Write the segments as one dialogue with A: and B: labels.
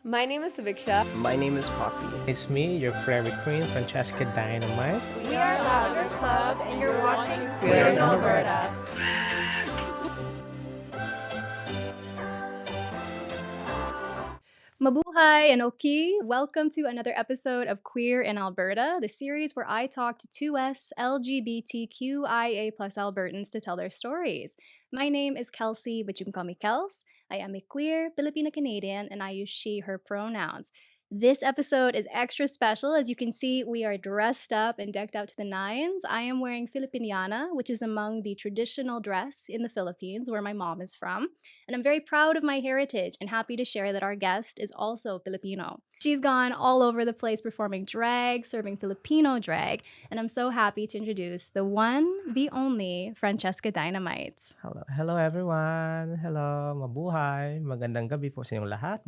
A: My name is Saviksha.
B: My name is Poppy.
C: It's me, your favorite queen, Francheska Dynamites.
A: We are Louder Club, and you're watching Queer in Alberta.
D: Mabuhay and Oki! Welcome to another episode of Queer in Alberta, the series where I talk to 2S LGBTQIA plus Albertans to tell their stories. My name is Kelsey, but you can call me Kels. I am a queer Filipino Canadian and I use she, her pronouns. This episode is extra special. As you can see, we are dressed up and decked out to the nines. I am wearing Filipiniana, which is among the traditional dress in the Philippines, where my mom is from. And I'm very proud of my heritage and happy to share that our guest is also Filipino. She's gone all over the place performing drag, serving Filipino drag, and I'm so happy to introduce the one, the only, Francheska Dynamites.
C: Hello everyone. Hello, mabuhay. Magandang gabi po sa inyong lahat.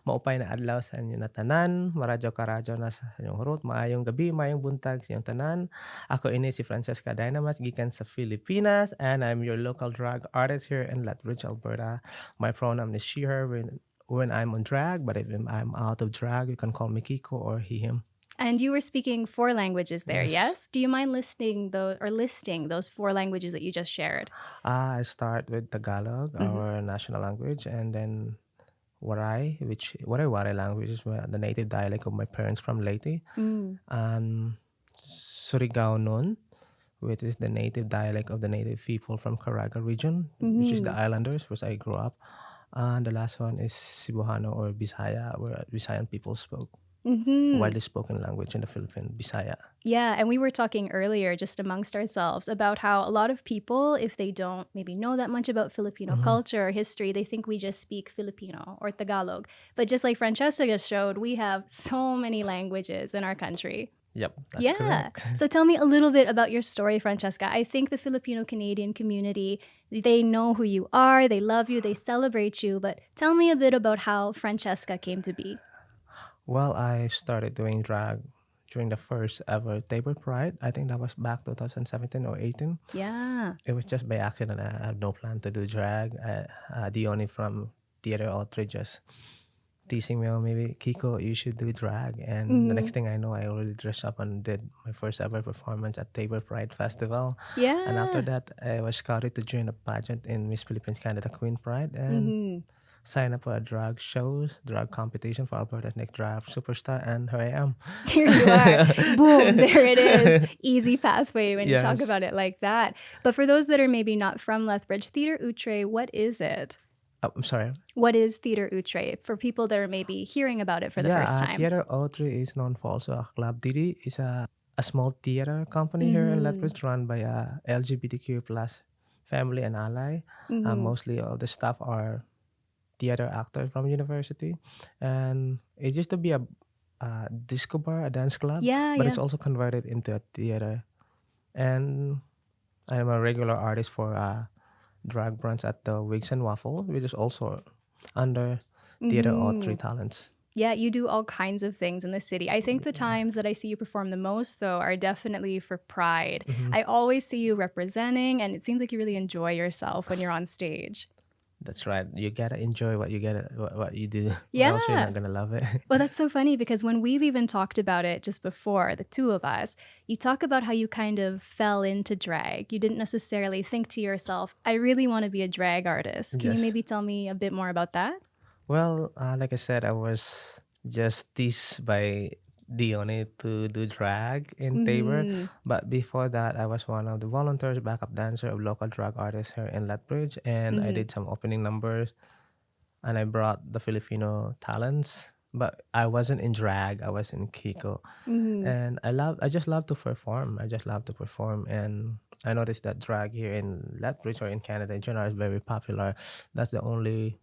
C: Maupay na adlaw sa inyo na tanan. Maradyo-karadyo na sa inyong hurot. Maayong gabi, maayong buntag sa inyong tanan. Ako ini si Francheska Dynamites, gikan sa Filipinas, and I'm your local drag artist here in Lethbridge, Alberta. My pronoun is she, her when I'm on drag, but if I'm out of drag, you can call me Kiko or he, him.
D: And you were speaking 4 languages there, yes? Do you mind listing those 4 languages that you just shared?
C: I start with Tagalog, our national language, and then Waray language is the native dialect of my parents from Leyte. Surigao Nun, which is the native dialect of the native people from Caraga region, which is the islanders, where I grew up. And the last one is Cebuano or Bisaya, where Visayan people spoke. Widely spoken language in the Philippines, Bisaya.
D: Yeah, and we were talking earlier just amongst ourselves about how a lot of people, if they don't maybe know that much about Filipino culture or history, they think we just speak Filipino or Tagalog. But just like Francesca just showed, we have so many languages in our country.
C: Yep, that's correct.
D: So tell me a little bit about your story, Francesca. I think the Filipino-Canadian community, they know who you are, they love you, they celebrate you, but tell me a bit about how Francesca came to be.
C: Well, I started doing drag during the first ever Tabor Pride. I think that was back 2017 or 18.
D: Yeah.
C: It was just by accident. I had no plan to do drag. The only from Theater Outreach just teasing me, oh, maybe Kiko, you should do drag. And the next thing I know, I already dressed up and did my first ever performance at Tabor Pride Festival.
D: Yeah.
C: And after that, I was scouted to join a pageant in Miss Philippines Canada Queen Pride and signed up for a drag competition for Alberta's Next Drag Superstar, and here I am.
D: Here you are. Boom, there it is. Easy pathway when you talk about it like that. But for those that are maybe not from Lethbridge, Theater Outre, what is it?
C: I'm sorry.
D: What is Theater Outre for people that are maybe hearing about it for the first time?
C: Theater Outre is known for also a club. Didi is a small theater company here in Lethbridge run by a LGBTQ plus family and ally. Mostly all the staff are theater actors from university, and it used to be a disco bar, a dance club, but it's also converted into a theater. And I'm a regular artist for drag brunch at the Wigs and Waffle, which is also under Theater Outre Talents.
D: Yeah, you do all kinds of things in the city. I think the times that I see you perform the most, though, are definitely for Pride. I always see you representing, and it seems like you really enjoy yourself when you're on stage.
C: That's right. You gotta enjoy what you do.
D: Yeah.
C: Or else you're not gonna love it.
D: Well, that's so funny because when we've even talked about it just before, the two of us, you talk about how you kind of fell into drag. You didn't necessarily think to yourself, I really want to be a drag artist. Can you maybe tell me a bit more about that?
C: Well, like I said, I was just teased by Dione to do drag in Tabor. But before that, I was one of the volunteers, backup dancer of local drag artists here in Lethbridge. And I did some opening numbers. And I brought the Filipino talents. But I wasn't in drag. I was in Kiko. And I just love to perform. And I noticed that drag here in Lethbridge or in Canada in general is very popular. That's the only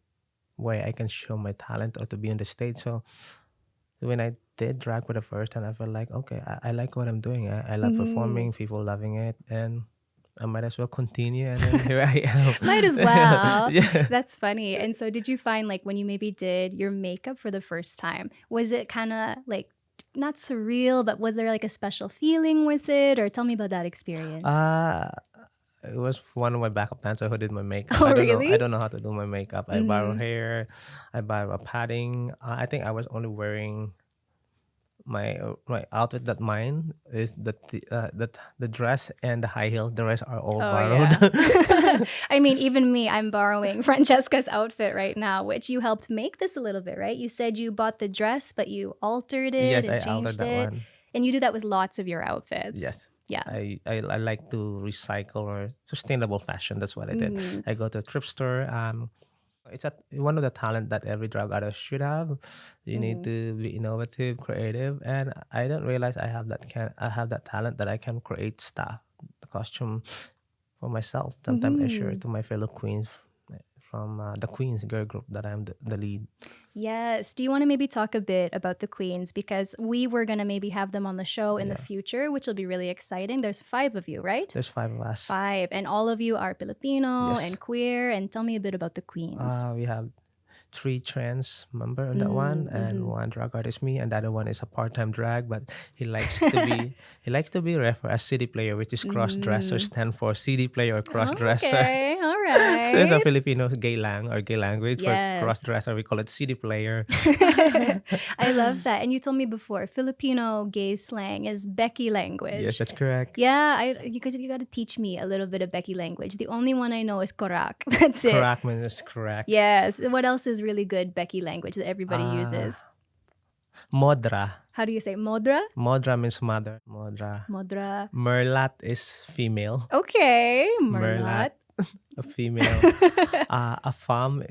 C: way I can show my talent or to be on the stage. So when I did drag for the first time, I felt like, okay, I like what I'm doing. I love performing, people loving it, and I might as well continue. And then here I am.
D: Might as well. That's funny. And so did you find like when you maybe did your makeup for the first time, was it kind of like not surreal, but was there like a special feeling with it? Or tell me about that experience.
C: it was one of my backup dancers who did my makeup.
D: Oh,
C: I
D: really?
C: don't know how to do my makeup. I borrow hair, I borrow padding. I think I was only wearing my outfit that mine is the dress and the high heel. The rest are all
D: Oh,
C: borrowed.
D: yeah. I mean, even me, I'm borrowing Francesca's outfit right now, which you helped make this a little bit, right? You said you bought the dress, but you altered it
C: Yes,
D: and
C: I altered
D: changed
C: that
D: it.
C: one.
D: And you do that with lots of your outfits.
C: Yes.
D: Yeah.
C: I like to recycle or sustainable fashion. That's what I did.
D: Mhm.
C: I go to a thrift store. It's one of the talent that every drug artist should have. You need to be innovative, creative, and I don't realize I have that talent that I can create stuff, the costume for myself. Sometimes I share it to my fellow queens from the Queens girl group that I'm the lead.
D: Yes. Do you want to maybe talk a bit about the queens? Because we were going to maybe have them on the show in the
C: Yeah.
D: future, which will be really exciting. There's 5 of you, right?
C: There's 5 of us.
D: 5. And all of you are Filipino
C: Yes.
D: and queer. And tell me a bit about the queens.
C: We have 3 trans member on that one, and one drag artist me, and the other one is a part-time drag, but he likes to be he likes to be referred as CD player, which is cross dresser, stand for CD player or cross dresser.
D: Okay. All
C: There's a
D: right.
C: Filipino gay language for
D: Yes.
C: cross dresser. We call it CD player.
D: I love that. And you told me before, Filipino gay slang is Becky language.
C: Yes, that's correct.
D: Yeah, you got to teach me a little bit of Becky language. The only one I know is korak. That's it.
C: Correct means correct.
D: Yes. What else is really good Becky language that everybody uses?
C: Modra.
D: How do you say modra?
C: Modra means mother. Modra.
D: Modra.
C: Merlat is female.
D: Okay,
C: Merlat.
D: merlat.
C: A female. A femme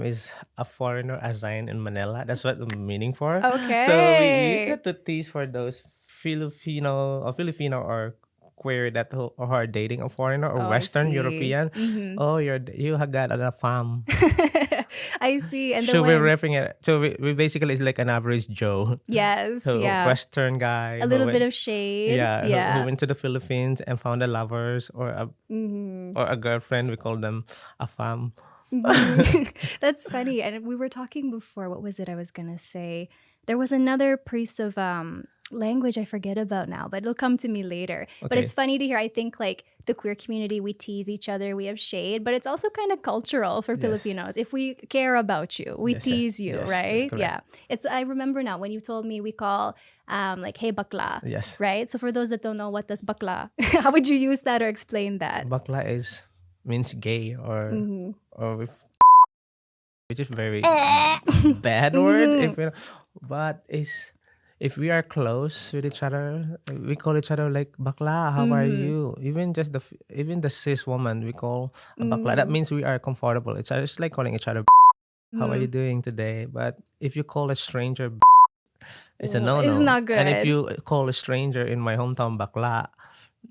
C: is a foreigner assigned in Manila. That's what the meaning for. So we use
D: Okay.
C: that to tease for those Filipino or queer that who are dating a foreigner or
D: Oh, I
C: Western
D: see.
C: European. Oh, you have got a femme.
D: I see. And
C: So
D: then
C: we're
D: when,
C: referring it. So we basically is like an average Joe.
D: yes,
C: So
D: yeah.
C: Western guy.
D: A little bit of shade.
C: Yeah,
D: Yeah.
C: who went to the Philippines and found a lovers or a girlfriend. We call them a femme.
D: That's funny. And we were talking before. What was it I was going to say? There was another piece of language I forget about now, but it'll come to me later. But
C: Okay.
D: it's funny to hear. I think like the queer community, we tease each other, we have shade, but it's also kind of cultural for
C: Yes.
D: Filipinos. If we care about you, we
C: Yes,
D: tease you,
C: yes, that's
D: right?
C: correct.
D: Yeah. I remember now when you told me we call like, hey, bakla.
C: Yes.
D: Right? So for those that don't know, what does bakla? How would you use that or explain that?
C: Bakla means gay or which is very bad word but if we are close with each other, we call each other like bakla. How are you? Even the cis woman we call a bakla. That means we are comfortable. It's just like calling each other. How are you doing today? But if you call a stranger, it's a no-no.
D: It's not good.
C: And if you call a stranger in my hometown bakla,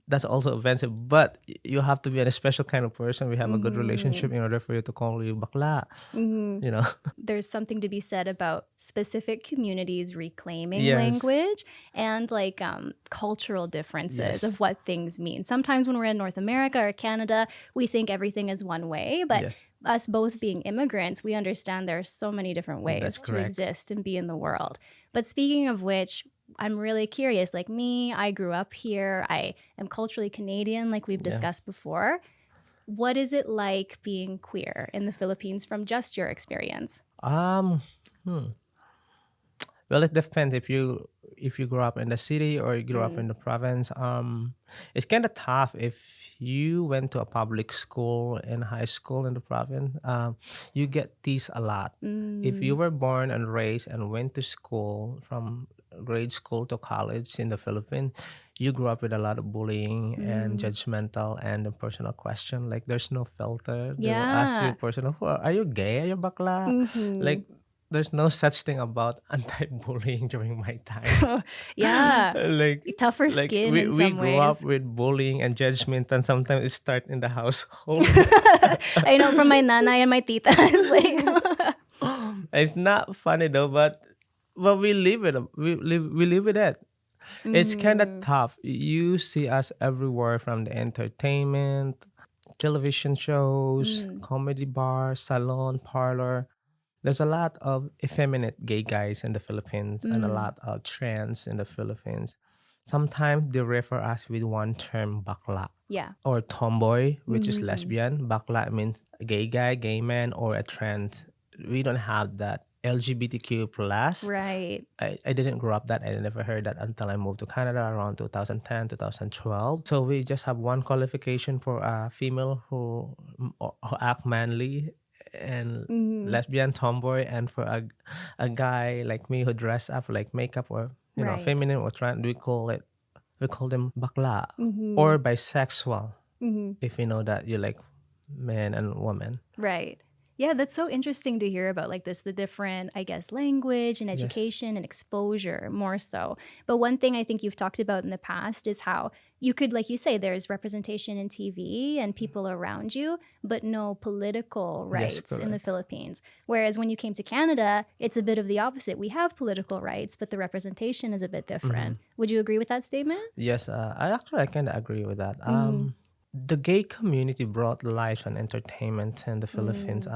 C: that's also offensive. But you have to be a special kind of person. We have a good relationship in order for you to call you bakla. You know.
D: There's something to be said about specific communities reclaiming
C: Yes.
D: language and like cultural differences
C: Yes.
D: of what things mean. Sometimes when we're in North America or Canada, we think everything is one way, but
C: Yes.
D: us both being immigrants, we understand there are so many different ways
C: That's
D: to
C: correct.
D: exist and be in the world. But speaking of which, I'm really curious. Like me, I grew up here. I am culturally Canadian, like we've discussed before. What is it like being queer in the Philippines from just your experience?
C: Well, it depends if you grow up in the city or you grow up in the province. It's kind of tough if you went to a public school in high school in the province. You get teased a lot. If you were born and raised and went to school from grade school to college in the Philippines, you grew up with a lot of bullying and judgmental and the personal question. Like there's no filter. They will ask you
D: Yeah.
C: personal, are you gay? Are you bakla? Like there's no such thing about anti-bullying during my time.
D: Yeah.
C: like
D: Tougher
C: like
D: skin
C: we,
D: in
C: we
D: some
C: grew up
D: ways.
C: with bullying and judgment, and sometimes it starts in the household.
D: I know from my nanay and my tita. It's like,
C: It's not funny though, but we live with it. We live with it. It's kind of tough. You see us everywhere from the entertainment, television shows, comedy bars, salon, parlor. There's a lot of effeminate gay guys in the Philippines and a lot of trans in the Philippines. sometimes they refer us with one term, bakla,
D: Yeah.
C: or tomboy, which is lesbian. Bakla means gay guy, gay man, or a trans. We don't have that. LGBTQ plus.
D: Right.
C: I didn't grow up that. I never heard that until I moved to Canada around 2010, 2012. So we just have one qualification for a female who act manly and lesbian tomboy, and for a guy like me who dress up like makeup or
D: Right.
C: feminine or trans, we call them bakla or bisexual, if you know that you like men and women.
D: Right. Yeah, that's so interesting to hear about, like this, the different, I guess, language and
C: Yes.
D: education and exposure more so. But one thing I think you've talked about in the past is how you could, like you say, there's representation in TV and people around you, but no political rights in the
C: correct.
D: Philippines. Whereas when you came to Canada, it's a bit of the opposite. We have political rights, but the representation is a bit different. Would you agree with that statement?
C: Yes, I kind of agree with that. The gay community brought life and entertainment in the Philippines.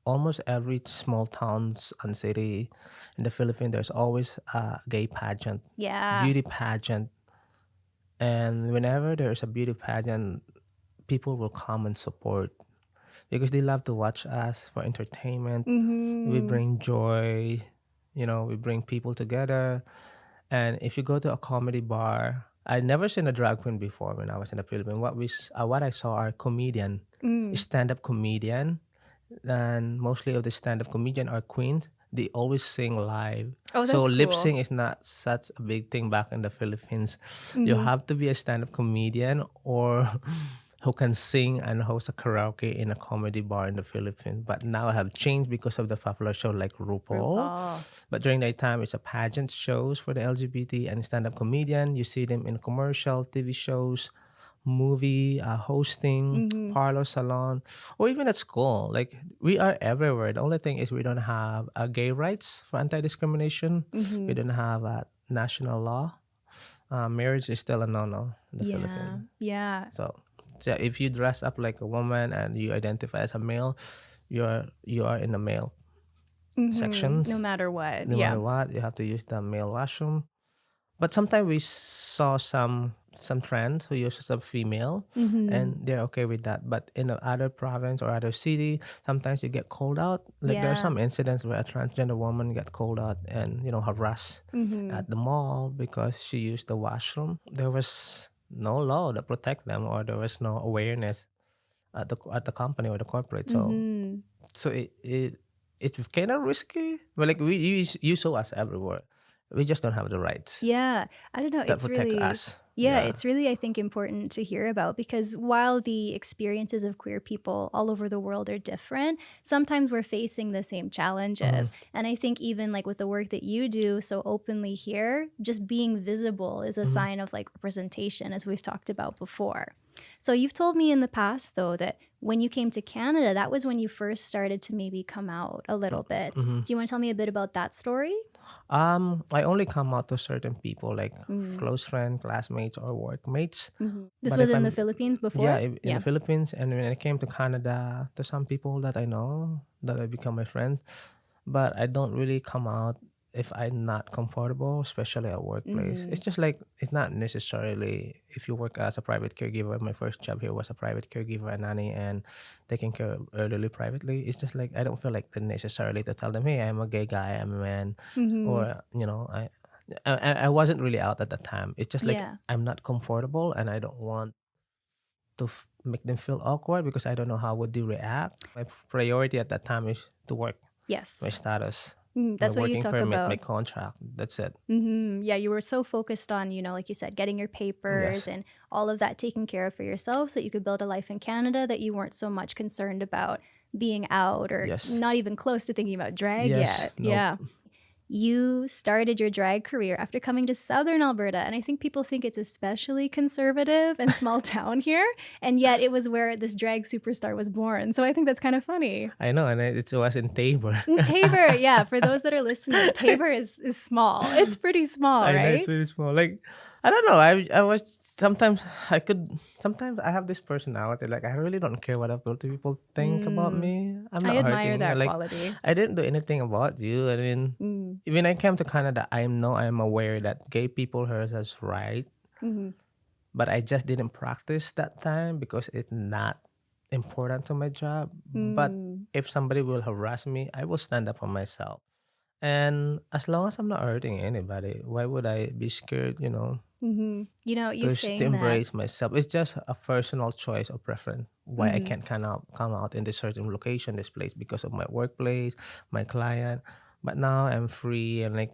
C: Almost every small towns and city in the Philippines, there's always a gay pageant,
D: Yeah.
C: beauty pageant, and whenever there's a beauty pageant, people will come and support because they love to watch us for entertainment. We bring joy, we bring people together. And if you go to a comedy bar, I'd never seen a drag queen before when I was in the Philippines. What I saw are comedian, stand-up comedian, and mostly of the stand-up comedian are queens. They always sing live.
D: Oh,
C: So
D: that's
C: lip
D: cool.
C: sync is not such a big thing back in the Philippines. You have to be a stand-up comedian or who can sing and host a karaoke in a comedy bar in the Philippines. But now have changed because of the popular show like RuPaul. But during that time, it's a pageant shows for the LGBT and stand-up comedian. You see them in commercial, TV shows, movie, hosting, parlor salon, or even at school. Like we are everywhere. The only thing is we don't have gay rights for anti-discrimination. We don't have a national law. Marriage is still a no-no in the Philippines.
D: Yeah.
C: So if you dress up like a woman and you identify as a male, you are in the male sections.
D: No matter what.
C: No
D: Yeah.
C: matter what, you have to use the male washroom. But sometimes we saw some trends who uses a female, and they're okay with that. But in the other province or other city, sometimes you get called out. Like there are
D: Yeah.
C: some incidents where a transgender woman got called out and harassed at the mall because she used the washroom. There was no law to protect them, or there was no awareness at the company or the corporate. So it's kind of risky. But like you saw us everywhere. We just don't have the rights
D: Yeah. I don't know.
C: that
D: It's
C: protect
D: really,
C: us.
D: yeah, it's really, I think, important to hear about because while the experiences of queer people all over the world are different, sometimes we're facing the same challenges. And I think even like with the work that you do so openly here, just being visible is a sign of like representation, as we've talked about before. So you've told me in the past, though, that when you came to Canada, that was when you first started to maybe come out a little bit. Do you want to tell me a bit about that story?
C: I only come out to certain people like close friends, classmates, or workmates.
D: This
C: But
D: was
C: if
D: in the
C: I'm
D: Philippines before?
C: yeah, in the Philippines, and when I came to Canada, to some people that I know that I become my friends, but I don't really come out if I'm not comfortable, especially at workplace. It's just like it's not necessarily if you work as a private caregiver. My first job here was a private caregiver, a nanny, and taking care of elderly privately. It's just like I don't feel like the necessarily to tell them, hey, I'm a gay guy, I'm a man, or I wasn't really out at that time. It's just like
D: Yeah.
C: I'm not comfortable, and I don't want to make them feel awkward because I don't know how would they react. My priority at that time is to work,
D: Yes.
C: my status,
D: That's
C: my
D: what you
C: working
D: talk
C: permit, my
D: about.
C: contract. That's it.
D: Yeah, you were so focused on, like you said, getting your papers
C: Yes.
D: and all of that taken care of for yourself so that you could build a life in Canada that you weren't so much concerned about being out or
C: Yes.
D: not even close to thinking about drag
C: Yes.
D: yet.
C: Nope.
D: Yeah. You started your drag career after coming to Southern Alberta, and I think people think it's especially conservative and small town here, and yet it was where this drag superstar was born. So I think that's kind of funny.
C: I know, and it was in Tabor.
D: Tabor, yeah, for those that are listening, Tabor is small. It's pretty small,
C: I know
D: right?
C: it's really small. Like I don't know. I was sometimes I could sometimes I have this personality like I really don't care what other people think about
D: Mm,
C: me. I'm
D: I
C: not
D: admire
C: hurting you.
D: that
C: Like
D: quality.
C: I didn't do anything about you. I mean,
D: Mm,
C: when I came to Canada, I'm aware that gay people heard us right,
D: mhm,
C: but I just didn't practice that time because it's not important to my job. But
D: mm,
C: if somebody will harass me, I will stand up for myself. And as long as I'm not hurting anybody, why would I be scared,
D: mhm. You know, you
C: to
D: saying that.
C: embrace myself? It's just a personal choice or preference why I
D: Mhm,
C: can't come out in this certain location, this place because of my workplace, my client. But now I'm free and like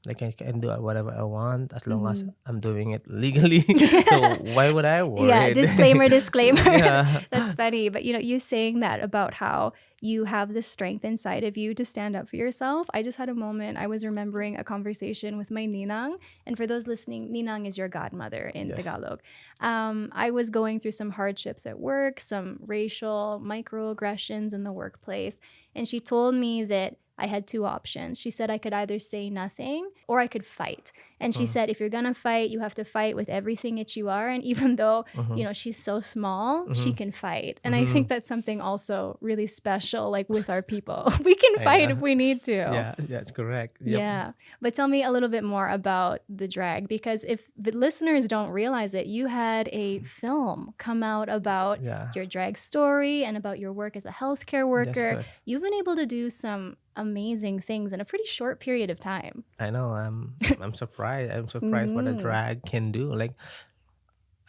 C: I can do whatever I want as long as
D: mhm.
C: I'm doing it legally. So why would I
D: Yeah,
C: worry?
D: disclaimer, disclaimer.
C: Yeah.
D: That's funny. But you saying that about how you have the strength inside of you to stand up for yourself. I just had a moment. I was remembering a conversation with my ninang. And for those listening, ninang is your godmother in
C: Yes.
D: Tagalog. I was going through some hardships at work, some racial microaggressions in the workplace. And she told me that I had two options. She said I could either say nothing or I could fight. And she
C: Mm,
D: said, if you're going to fight, you have to fight with everything that you are. And even though,
C: mhm,
D: she's so small, she
C: mhm,
D: can fight. And I think
C: mhm.
D: that's something also really special, like with our people. We can
C: I
D: fight if
C: know.
D: we need to.
C: Yeah, that's correct. Yep.
D: Yeah. But tell me a little bit more about the drag, because if the listeners don't realize it, you had a film come out about
C: Yeah,
D: your drag story and about your work as a healthcare
C: that's
D: worker.
C: correct.
D: You've been able to do some amazing things in a pretty short period of time.
C: I know. I'm surprised. I'm surprised what a
D: Hmm.
C: drag can do. Like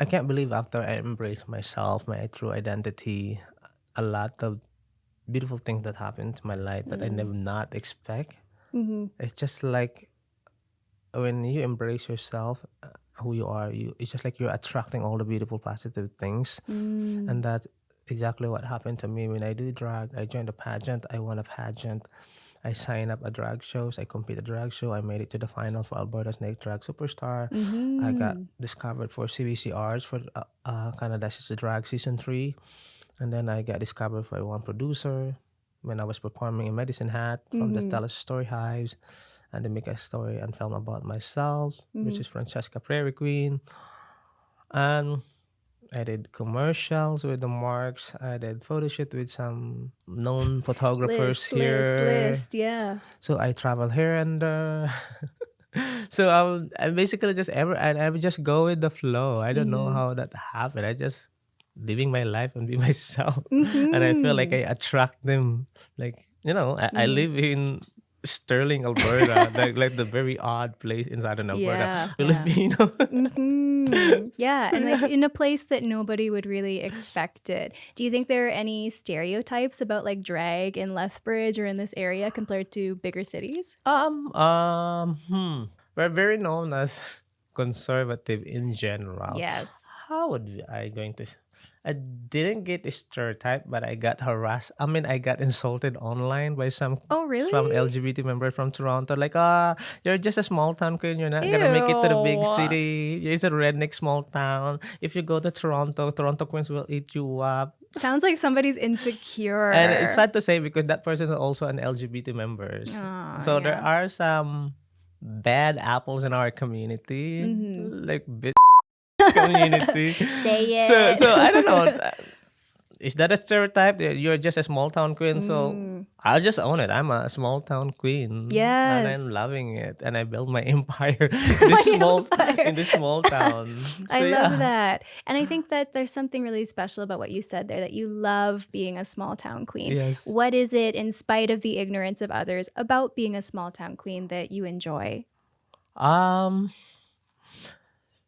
C: I can't believe after I embrace myself, my true identity, a lot of beautiful things that happened to my life that I never not expect.
D: Mm-hmm.
C: It's just like when you embrace yourself, who you are, it's just like you're attracting all the beautiful positive things.
D: Mm.
C: And that's exactly what happened to me when I do drag. I joined a pageant. I won a pageant. I signed up at drag shows. I compete at drag show. I made it to the final for Alberta's Next Drag Superstar. I got
D: Mm-hmm.
C: discovered for CBC Arts for Canada's Drag Season 3. And then I got discovered by one producer when I was performing in Medicine Hat from the
D: Mm-hmm.
C: TELUS Storyhives. And they make a story and film about myself,
D: Mm-hmm.
C: which is Francheska Prairie Queen. And I did commercials with the marks. I did photo shoot with some known photographers here.
D: List. Yeah.
C: So I travel here and there. So I basically just and I would just go with the flow. I don't know
D: Mm-hmm.
C: how that happened. I just living my life and be myself. And I feel like
D: Mm-hmm.
C: I attract them. Like, I
D: Mm-hmm.
C: live in Sterling, Alberta, like the very odd place in southern Alberta,
D: Yeah. Yeah.
C: Filipino.
D: Mm-hmm. Yeah.
C: So
D: And like
C: yeah.
D: in a place that nobody would really expect it. Do you think there are any stereotypes about like drag in Lethbridge or in this area compared to bigger cities?
C: We're very known as conservative in general.
D: Yes.
C: How would I going to? I didn't get stereotyped, but I got harassed. I mean, I got insulted online by
D: Oh,
C: some
D: really?
C: LGBT member from Toronto. Like, you're just a small town queen. You're not gonna make it to the big
D: Ew.
C: city. It's a redneck small town. If you go to Toronto, Toronto queens will eat you up.
D: Sounds like somebody's
C: And it's
D: insecure.
C: sad to say because that person is also an LGBT members.
D: Oh,
C: So there
D: yeah.
C: are some bad apples in our community,
D: Mm-hmm.
C: like community.
D: Say
C: So I don't know.
D: it.
C: Is that a stereotype? That you're just a small town queen, so
D: Mm.
C: I'll just own it. I'm a small town queen, and I'm
D: Yes.
C: loving it. And I built my empire
D: My empire.
C: in this small town.
D: I
C: So
D: love
C: yeah,
D: that. And I think that there's something really special about what you said there, that you love being a small town queen.
C: yes.
D: What is it, in spite of the ignorance of others, about being a small town queen that you enjoy?
C: Um,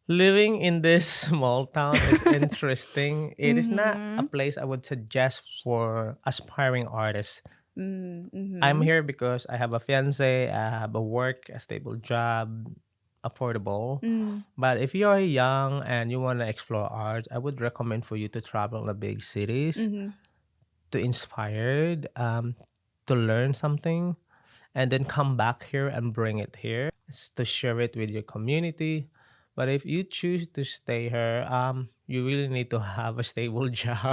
C: Living in this small town is interesting. It is not a
D: Mm-hmm.
C: place I would suggest for aspiring artists. I'm
D: Mm-hmm.
C: here because I have a fiance, I have a work, a stable job, affordable.
D: Mm.
C: But if you're young and you want to explore art, I would recommend for you to travel in the big cities
D: Mm-hmm.
C: to inspired, to learn something, and then come back here and bring it here to share it with your community. But if you choose to stay here, you really need to have a stable job.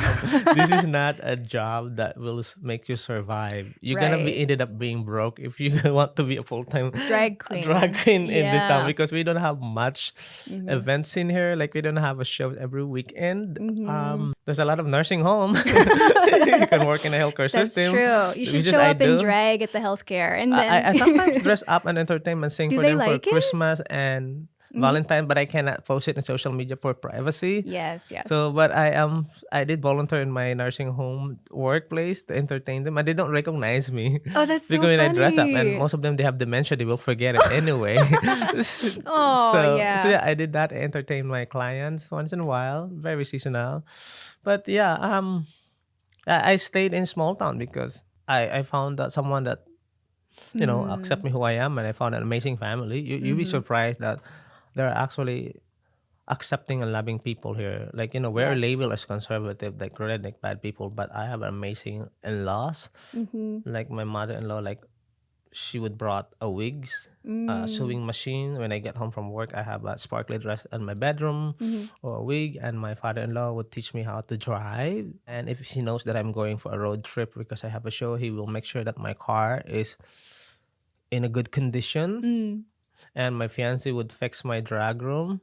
C: This is not a job that will make you survive. You're gonna be
D: Right.
C: ended up being broke if you want to be a full-time
D: Drag queen.
C: drag queen in this town
D: Yeah.
C: because we don't have much events in here. Like we don't have a show every weekend. There's a lot of nursing home. You can work in a healthcare
D: That's
C: system.
D: true. You should
C: which is
D: show
C: I
D: up in
C: do.
D: drag at the healthcare, and
C: I
D: then
C: sometimes dress up and entertain and sing
D: Do
C: for
D: they
C: them
D: like
C: for
D: it?
C: Christmas and Valentine, but I cannot post it in social media for privacy.
D: yes.
C: So, but I did volunteer in my nursing home workplace to entertain them, and they don't recognize me
D: Oh, that's so
C: because when I dress up, and
D: funny.
C: most of them they have dementia, they will forget it anyway.
D: Oh,
C: so
D: yeah.
C: yeah, I did that. I entertain my clients once in a while, very seasonal. But yeah, I stayed in small town because I found that someone that accept me who I am, and I found an amazing family. You'd be surprised that there are actually accepting and loving people here. Like, we're
D: Yes.
C: labeled as conservative, like redneck bad people, but I have amazing in-laws. Like my mother-in-law, like she would brought a wigs, sewing machine. When I get home from work, I have a sparkly dress in my bedroom or a wig, and my father-in-law would teach me how to drive. And if he knows that I'm going for a road trip because I have a show, he will make sure that my car is in a good condition. And my fiance would fix my drag room.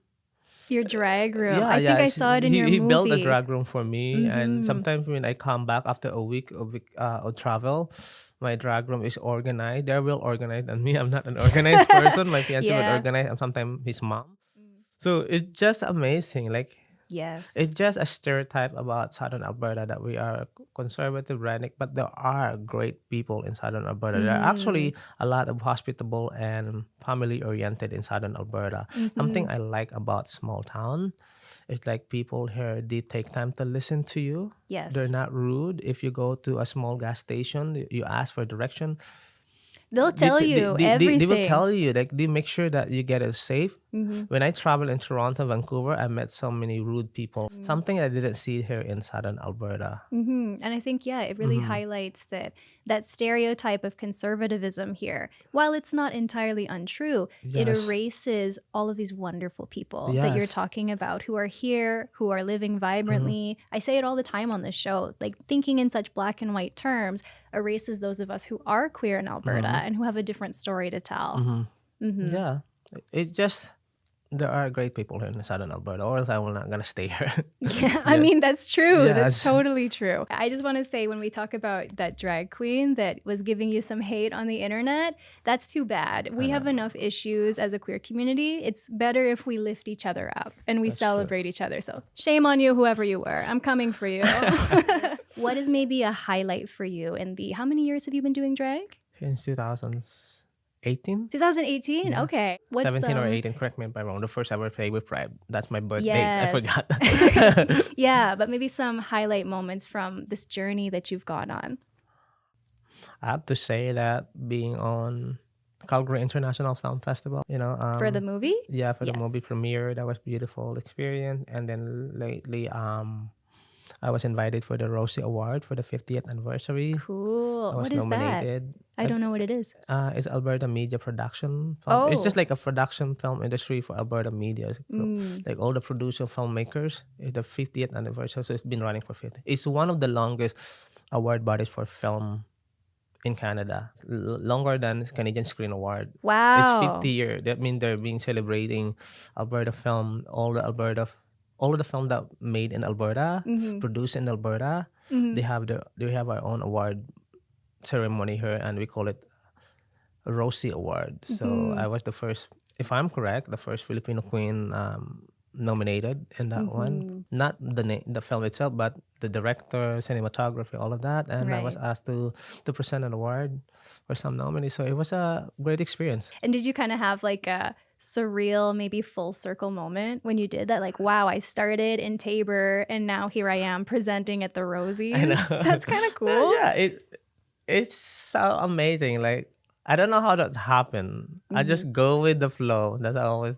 D: Your drag room.
C: Yeah,
D: I think I
C: she-
D: saw it in your
C: he
D: movie.
C: built a drag room for me, and sometimes when I come back after a week of travel, my drag room is organized. They're well organized, and me, I'm not an organized person. My fiance would
D: Yeah.
C: organize, and sometimes his mom. So it's just amazing. Like
D: Yes.
C: it's just a stereotype about Southern Alberta that we are conservative, redneck, but there are great people in Southern Alberta. There are actually a lot of hospitable and family oriented in Southern Alberta. Something I like about small town is like people here, they take time to listen to you.
D: Yes.
C: They're not rude. If you go to a small gas station, you ask for direction.
D: They'll tell you
C: They
D: everything.
C: will tell you, like they make sure that you get it safe. When I travel in Toronto, Vancouver, I met so many rude people. Something I didn't see here in Southern Alberta.
D: And I think, yeah, it really highlights that stereotype of conservatism here. While it's not entirely untrue, it
C: Yes.
D: erases all of these wonderful people that you're
C: Yes.
D: talking about who are here, who are living vibrantly. I say it all the time on this show, like thinking in such black and white terms erases those of us who are queer in Alberta and who have a different story to tell.
C: Yeah, it just there are great people here in Southern Alberta, or else I will not gonna stay here.
D: Yeah, I mean, that's true. That's
C: Yes.
D: totally true. I just want to say, when we talk about that drag queen that was giving you some hate on the internet, that's too bad. We have enough issues as a queer community. It's better if we lift each other up and we celebrate each other. So shame on you, whoever you were. I'm coming for you. What is maybe a highlight for you in how many years have you been doing drag?
C: Since 2018,
D: 2018?
C: Yeah.
D: Okay. What's
C: 17 or 18, correct me if I'm wrong. The first ever play with Pride. That's my birth date.
D: Yes.
C: I forgot.
D: Yeah, but maybe some highlight moments from this journey that you've gone on.
C: I have to say that being on Calgary International Film Festival,
D: For the movie?
C: yeah, for the
D: Yes.
C: movie premiere, that was beautiful experience. And then lately, I was invited for the Rosie Award for the 50th anniversary.
D: Cool.
C: I was
D: What is that?
C: nominated.
D: I don't know what it is.
C: It's Alberta Media Production. Film. It's just
D: Oh.
C: like a production film industry for Alberta media. Like all the producer filmmakers. It's the 50th anniversary, so it's been running for 50. It's one of the longest award bodies for film in Canada. Longer than Canadian Screen Award.
D: Wow.
C: It's 50 years. That means they're being celebrating Alberta film, all of the film that made in Alberta, produced in Alberta. They have our own award ceremony here, and we call it a Rosie Award. So I was the first, if I'm correct, the first Filipino queen nominated in that one. Not the film itself, but the director, cinematography, all of that. And I was
D: Right.
C: asked to present an award for some nominees. So it was a great experience.
D: And did you kind of have like a surreal, maybe full circle moment when you did that? Like, wow, I started in Tabor and now here I am presenting at the Rosies.
C: I know.
D: That's kind of cool.
C: Yeah, it's so amazing. Like I don't know how that happened. I just go with the flow. That's how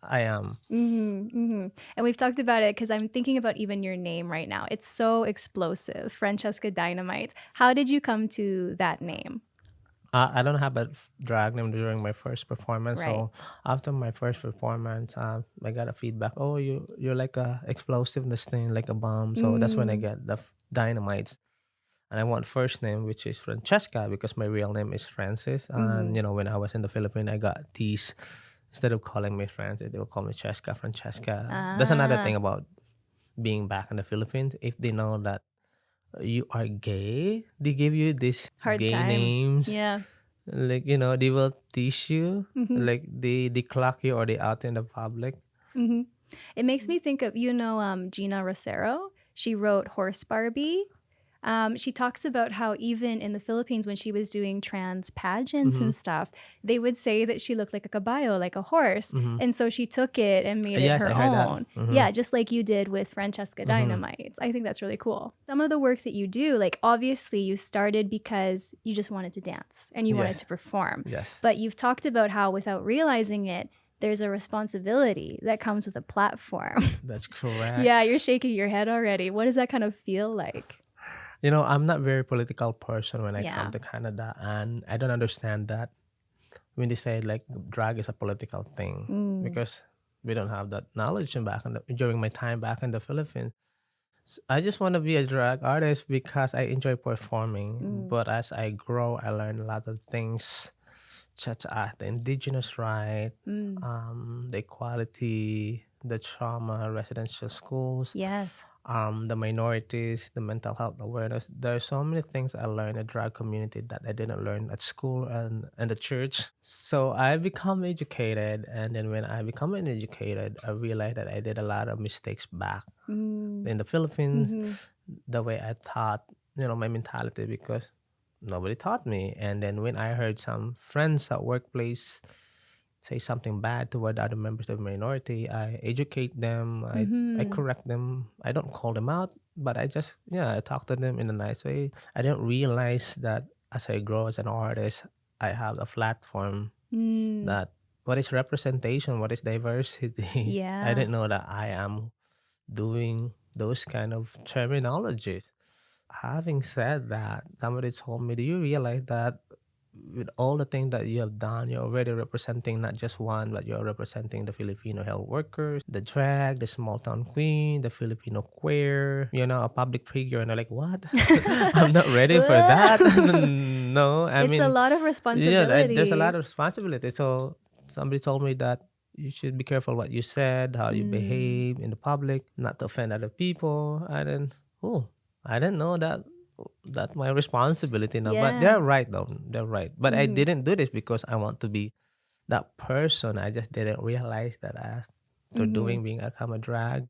C: I am.
D: And we've talked about it because I'm thinking about even your name right now. It's so explosive, Francheska Dynamites. How did you come to that name?
C: I don't have a drag name during my first performance.
D: Right.
C: So after my first performance, I got a feedback. Oh, you're like a explosiveness thing, like a bomb. So that's when I
D: Mm.
C: get the Dynamites. And I want first name, which is Francesca, because my real name is Francis. And
D: Mhm.
C: when I was in the Philippines, I got these. Instead of calling me Francis, they will call me Cheska, Francesca. That's another
D: Ah,
C: thing about being back in the Philippines. If they know that you are gay, they give you these
D: hard
C: gay
D: time.
C: names.
D: Yeah.
C: Like, they will tease you.
D: Mhm.
C: Like they clock you or they out in the public.
D: Mhm. It makes me think of, Gina Rosero. She wrote Horse Barbie. She talks about how even in the Philippines, when she was doing trans pageants
C: Mm-hmm.
D: and stuff, they would say that she looked like a caballo, like a horse.
C: Mm-hmm.
D: And so she took it and made it
C: Yes,
D: her
C: I heard that.
D: own.
C: Mm-hmm.
D: Yeah, just like you did with Francheska
C: Mm-hmm.
D: Dynamites. I think that's really cool. Some of the work that you do, like obviously you started because you just wanted to dance and you wanted
C: Yes.
D: to perform.
C: Yes.
D: But you've talked about how without realizing it, there's a responsibility that comes with a platform.
C: That's correct.
D: Yeah, you're shaking your head already. What does that kind of feel like?
C: I'm not very political person when I come
D: Yeah.
C: to Canada, and I don't understand that when they say like drag is a political thing
D: Mm.
C: because we don't have that knowledge during my time back in the Philippines. I just want to be a drag artist because I enjoy performing.
D: Mm.
C: But as I grow, I learn a lot of things, such as the indigenous right,
D: Mm.
C: the equality, the trauma, residential schools,
D: Yes.
C: the minorities, the mental health awareness. There are so many things I learned in the drag community that I didn't learn at school and the church. So I become educated, and then when I become an educated, I realized that I did a lot of mistakes back
D: Mm.
C: in the Philippines,
D: Mm-hmm.
C: the way I thought, my mentality, because nobody taught me. And then when I heard some friends at workplace say something bad toward other members of the minority, I educate them, I
D: Mm-hmm.
C: correct them. I don't call them out, but I just, I talk to them in a nice way. I didn't realize that as I grow as an artist, I have a platform
D: Mm.
C: that what is representation, what is diversity. I
D: Yeah.
C: didn't know that I am doing those kind of terminologies. Having said that, somebody told me, do you realize that with all the things that you have done, you're already representing not just one, but you're representing the Filipino health workers, the drag, the small town queen, the Filipino queer, a public figure. And I'm like, what? I'm not ready for that. No, I
D: It's a
C: mean,
D: lot of
C: yeah, there's a lot
D: responsibility.
C: of responsibility. So somebody told me that you should be careful what you said, how you
D: Mm.
C: behave in the public, not to offend other people. And then, oh, I didn't know that my responsibility now. But
D: Yeah.
C: they're right though. They're right. But I
D: Mm-hmm.
C: didn't do this because I want to be that person. I just didn't realize that after
D: Mm-hmm.
C: being a drag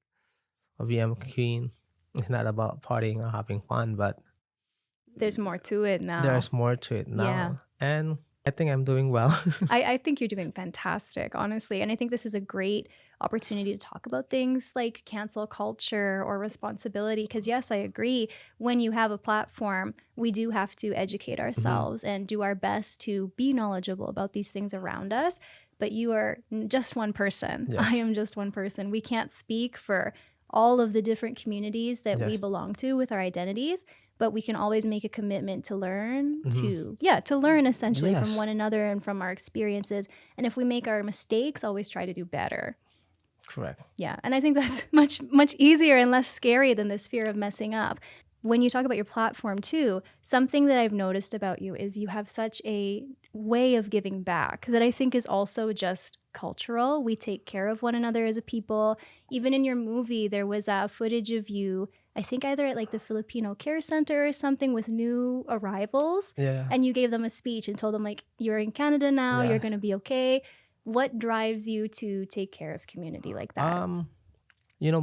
C: or VM queen, it's not about partying or having fun, but
D: There's more to it now.
C: there's more to it
D: Yeah.
C: now. And I think I'm doing well.
D: I think you're doing fantastic, honestly. And I think this is a great opportunity to talk about things like cancel culture or responsibility. Because, yes, I agree. When you have a platform, we do have to educate
C: Mhm.
D: ourselves and do our best to be knowledgeable about these things around us. But you are just one person. I
C: Yes.
D: am just one person. We can't speak for all of the different communities that we
C: Yes.
D: belong to with our identities, but we can always make a commitment to learn
C: Mhm.
D: to learn essentially from
C: Yes.
D: one another and from our experiences. And if we make our mistakes, always try to do better.
C: Correct.
D: Yeah, and I think that's much easier and less scary than this fear of messing up. When you talk about your platform too, something that I've noticed about you is you have such a way of giving back that I think is also just cultural. We take care of one another as a people. Even in your movie, there was footage of you, I think either at like the Filipino Care Center or something with new arrivals,
C: Yeah.
D: and you gave them a speech and told them like, you're in Canada now, you're
C: Yeah.
D: going to be okay. What drives you to take care of community like that?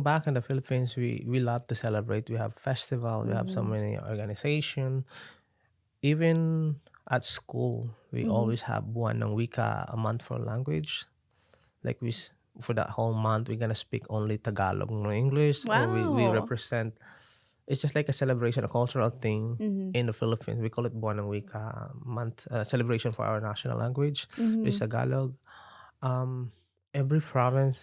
C: Back in the Philippines, we love to celebrate. We have festival. We have so
D: Mm-hmm.
C: many organization. Even at school, we
D: Mm-hmm.
C: always have one ng wika a month for language. Like for that whole month, we're gonna speak only Tagalog, no English, or we
D: Wow.
C: represent. It's just like a celebration, a cultural thing
D: Mm-hmm.
C: in the Philippines. We call it Buwan ng Wika month, celebration for our national language, which
D: Mm-hmm.
C: is Tagalog. Um, every province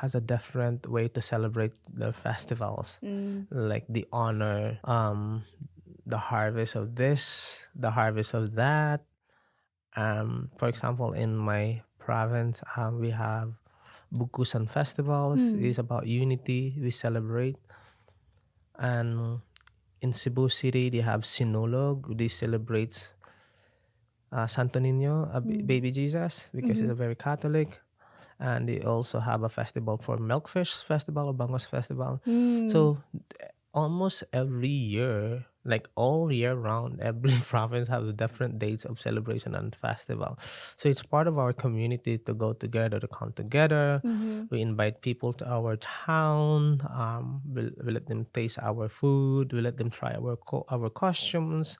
C: has a different way to celebrate their festivals,
D: Mm.
C: like the honor, the harvest of this, the harvest of that. For example, in my province, we have Bukusan festivals. It's about unity. We celebrate. And in Cebu City, they have Sinulog. They celebrate Santo Nino, baby Jesus, because it's a very Catholic. And they also have a festival for Milkfish Festival or Bangos Festival. So almost every year, like all year round, every province have different dates of celebration and festival. So it's part of our community to go together, to come together. We invite people to our town. We let them taste our food. We let them try our costumes,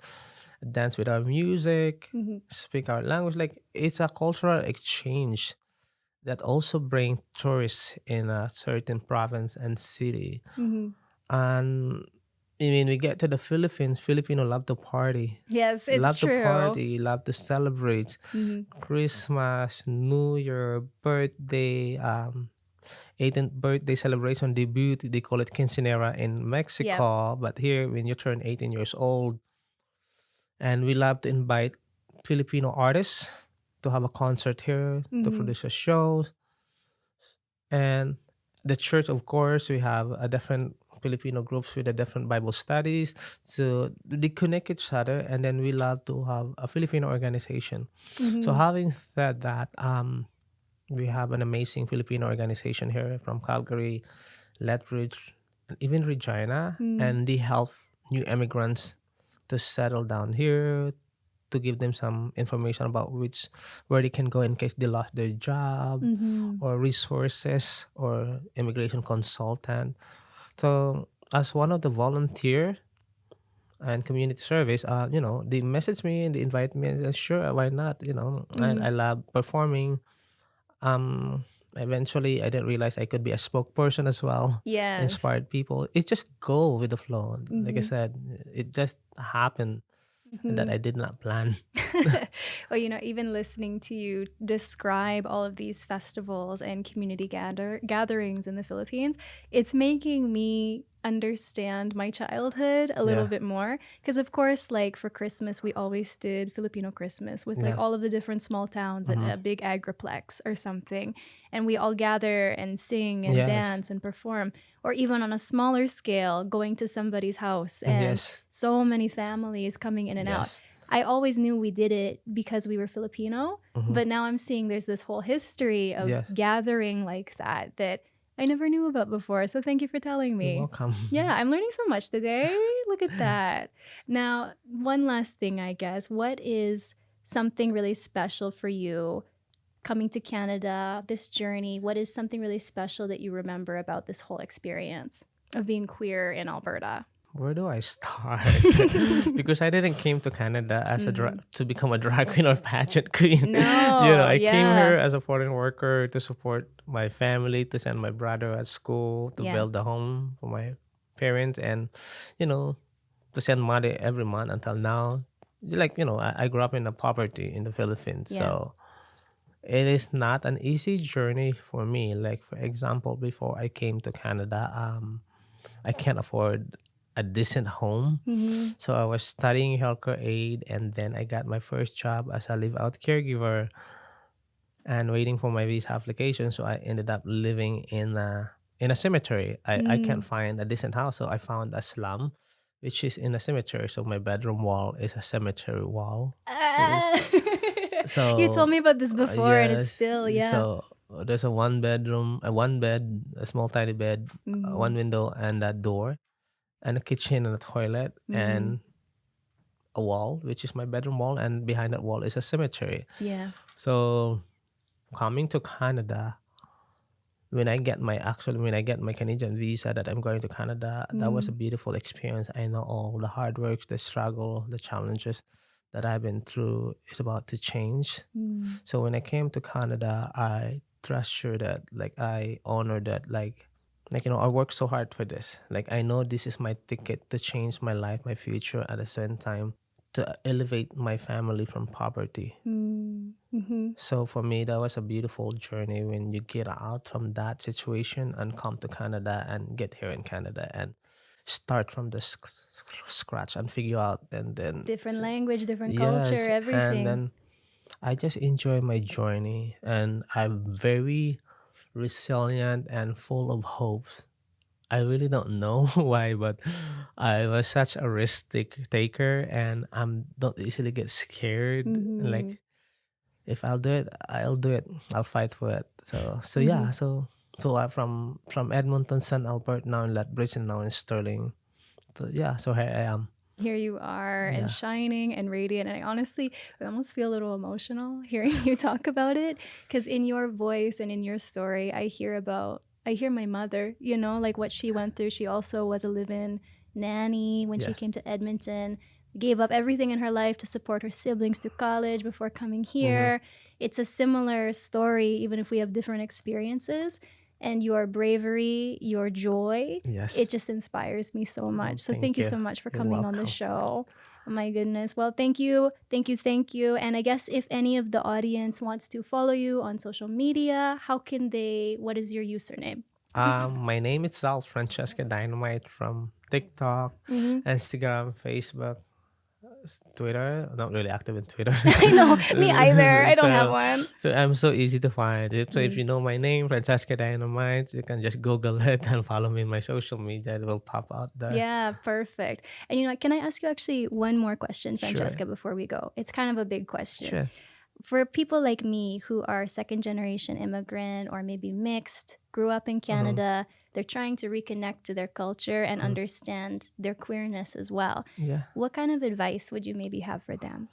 C: dance with our music, speak our language. Like it's a cultural exchange that also bring tourists in a certain province and city. And I mean, we get to the Philippines. Filipino love to party,
D: Yes, it's
C: love to
D: true.
C: party, love to celebrate Christmas, New Year, birthday, 18th birthday celebration, debut. They call it quinceanera in
D: Yep.
C: Mexico, but here when you turn 18 years old, and we love to invite Filipino artists to have a concert here, to produce a show. And the church, of course, we have a different Filipino groups with a different Bible studies. So they connect each other, and then we love to have a Filipino organization. So having said that, we have an amazing Filipino organization here from Calgary, Lethbridge, and even Regina, and they help new immigrants to settle down here, to give them some information about where they can go in case they lost their job, or resources, or immigration consultant. So as one of the volunteer and community service, they message me and they invite me, and sure, why not? And I love performing. Eventually I didn't realize I could be a spokesperson as well,
D: Yes.
C: inspired people. It just go with the flow. Like I said, it just happened that I did not plan.
D: Well, even listening to you describe all of these festivals and community gatherings in the Philippines, it's making me understand my childhood a little
C: Yeah.
D: bit more. Because, of course, like for Christmas, we always did Filipino Christmas with like
C: Yeah.
D: all of the different small towns at a big agriplex or something. And we all gather and sing and
C: Yes.
D: dance and perform. Or even on a smaller scale, going to somebody's house and
C: Yes.
D: so many families coming in and out.
C: Yes.
D: I always knew we did it because we were Filipino, but now I'm seeing there's this whole history of
C: Yes.
D: gathering like that I never knew about before. So thank you for telling
C: You're
D: me.
C: welcome.
D: Yeah, I'm learning so much today. Look at that. Now, one last thing, I guess. What is something really special for you coming to Canada, this journey? What is something really special that you remember about this whole experience of being queer in Alberta?
C: Where do I start? Because I didn't came to Canada as to become a drag queen or pageant queen.
D: No,
C: I came
D: yeah.
C: here as a foreign worker to support my family, to send my brother at school, to
D: Yeah.
C: build a home for my parents, and you know, to send money every month until now. I grew up in the poverty in the Philippines,
D: Yeah.
C: so it is not an easy journey for me. Like for example, before I came to Canada, I can't afford a decent home. So I was studying healthcare aid, and then I got my first job as a live out caregiver and waiting for my visa application. So I ended up living in a cemetery. I can't find a decent house, so I found a slum, which is in a cemetery. So my bedroom wall is a cemetery wall.
D: You told
C: So
D: me about this before, and it's
C: yes,
D: still, yeah.
C: so there's a one bedroom, a one bed, a small tiny bed, one window, and a door, and a kitchen and a toilet, and a wall, which is my bedroom wall, and behind that wall is a cemetery.
D: Yeah.
C: So coming to Canada, when I get my Canadian visa that I'm going to Canada, that was a beautiful experience. I know all the hard work, the struggle, the challenges that I've been through is about to change. So when I came to Canada, I treasure that, like I honor that, I worked so hard for this. Like I know this is my ticket to change my life, my future, at the same time to elevate my family from poverty. So for me, that was a beautiful journey when you get out from that situation and come to Canada and get here in Canada and start from the scratch and figure out, and then
D: Different language, different
C: yes,
D: culture,
C: and
D: everything.
C: then I just enjoy my journey, and I'm very resilient and full of hopes. I really don't know why, but I was such a taker, and don't easily get scared.
D: Mm-hmm.
C: Like if I'll do it, I'll do it. I'll fight for it. So
D: Mm-hmm.
C: yeah. So I'm from Edmonton, St. Albert, now in Lethbridge, and now in Sterling. So yeah. So here I am.
D: Here you are and
C: Yeah.
D: shining and radiant. And I almost feel a little emotional hearing you talk about it because in your voice and in your story, I hear my mother, like what she went through. She also was a live-in nanny when she
C: Yes.
D: came to Edmonton, gave up everything in her life to support her siblings through college before coming
C: Mm-hmm.
D: here. It's a similar story, even if we have different experiences. And your bravery, your joy,
C: Yes.
D: it just inspires me so much. So thank
C: Thank
D: you
C: you.
D: so much for
C: You're
D: coming on the
C: welcome.
D: show. Oh my goodness. Well, thank you. Thank you. Thank you. And I guess if any of the audience wants to follow you on social media, what is your username?
C: My name itself, Francheska Dynamite, from TikTok,
D: Mm-hmm.
C: Instagram, Facebook, Twitter. Not really active in Twitter.
D: I know, me either. I don't have
C: so,
D: one.
C: so I'm so easy to find. So if
D: Mm.
C: you know my name, Francheska Dynamite, you can just Google it and follow me in my social media. It will pop out there.
D: Yeah, perfect. And can I ask you actually one more question,
C: Sure.
D: Francesca, before we go? It's kind of a big question.
C: Sure.
D: For people like me who are second generation immigrant or maybe mixed, grew up in
C: Mm-hmm.
D: Canada, they're trying to reconnect to their culture and understand their queerness as well.
C: Yeah.
D: What kind of advice would you maybe have for them?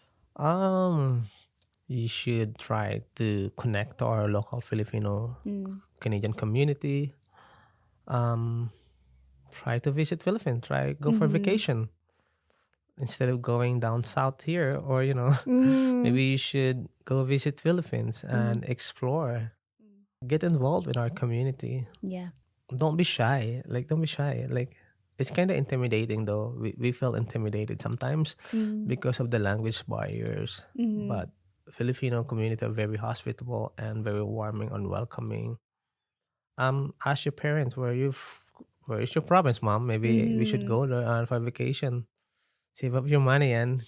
C: You should try to connect to our local Filipino
D: Mm.
C: Canadian community. Try to visit Philippines. Go for vacation instead of going down south here, or maybe you should go visit Philippines and explore. Get involved in our community.
D: Yeah.
C: Don't be shy. Don't be shy. It's kind of intimidating though. We feel intimidated sometimes because of the language barriers. But Filipino community are very hospitable and very warming and welcoming. Ask your parents where is your province, mom? Maybe we should go there for vacation. Save up your money and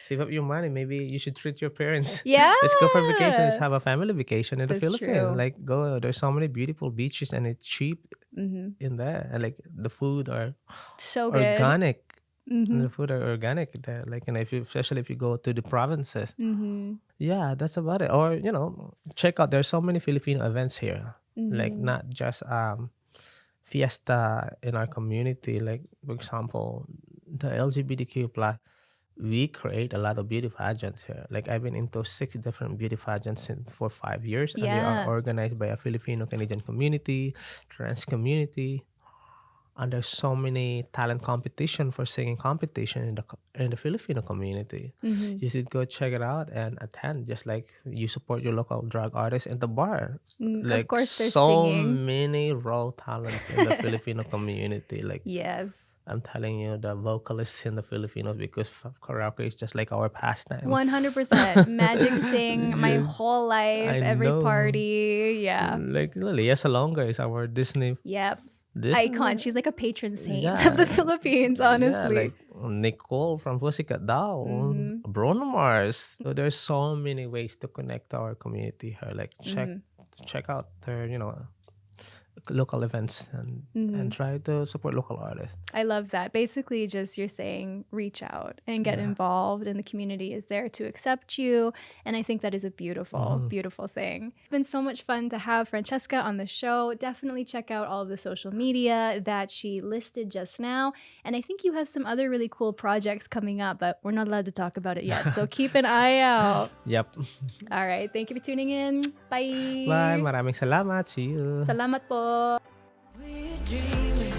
C: save up your money. Maybe you should treat your parents.
D: Yeah.
C: Let's go for vacation. Let's have a family vacation in the
D: That's
C: Philippines.
D: true.
C: Go. There's so many beautiful beaches and it's cheap in there. And the food are
D: So good.
C: organic. And the food are organic there. Especially if you go to the provinces. Yeah, that's about it. Or check out. There's so many Filipino events here. Not just fiesta in our community. For example, the LGBTQ plus, we create a lot of beauty pageants here. I've been into 6 different beauty pageants for 5 years, and they
D: Yeah.
C: are organized by a Filipino Canadian community, trans community. And there's so many talent competition for singing competition in the Filipino community. You should go check it out and attend. Just like you support your local drag artist in the bar.
D: Of course, they're
C: So
D: singing.
C: many raw talents in the Filipino community.
D: Yes.
C: I'm telling you, the vocalists in the Filipinos, because karaoke is just like our pastime.
D: 100%. Magic sing my
C: Yes.
D: whole life,
C: I
D: every
C: know.
D: party. Yeah.
C: Leia Salonga is our Disney
D: Yep.
C: Disney
D: Icon. She's like a patron saint
C: Yeah.
D: of the Philippines, honestly.
C: Yeah, like Nicole from Pussycat Doll, Bruno Mars. So there's so many ways to connect to our community here. Check out their local events and try to support local artists.
D: I love that. Basically, just you're saying reach out and get involved, and the community is there to accept you. And I think that is a beautiful, beautiful thing. It's been so much fun to have Francesca on the show. Definitely check out all of the social media that she listed just now. And I think you have some other really cool projects coming up, but we're not allowed to talk about it yet. So keep an eye out.
C: Yep.
D: All right. Thank you for tuning in. Bye.
C: Bye. Maraming salamat. See you.
D: Salamat po.
A: We're dreaming.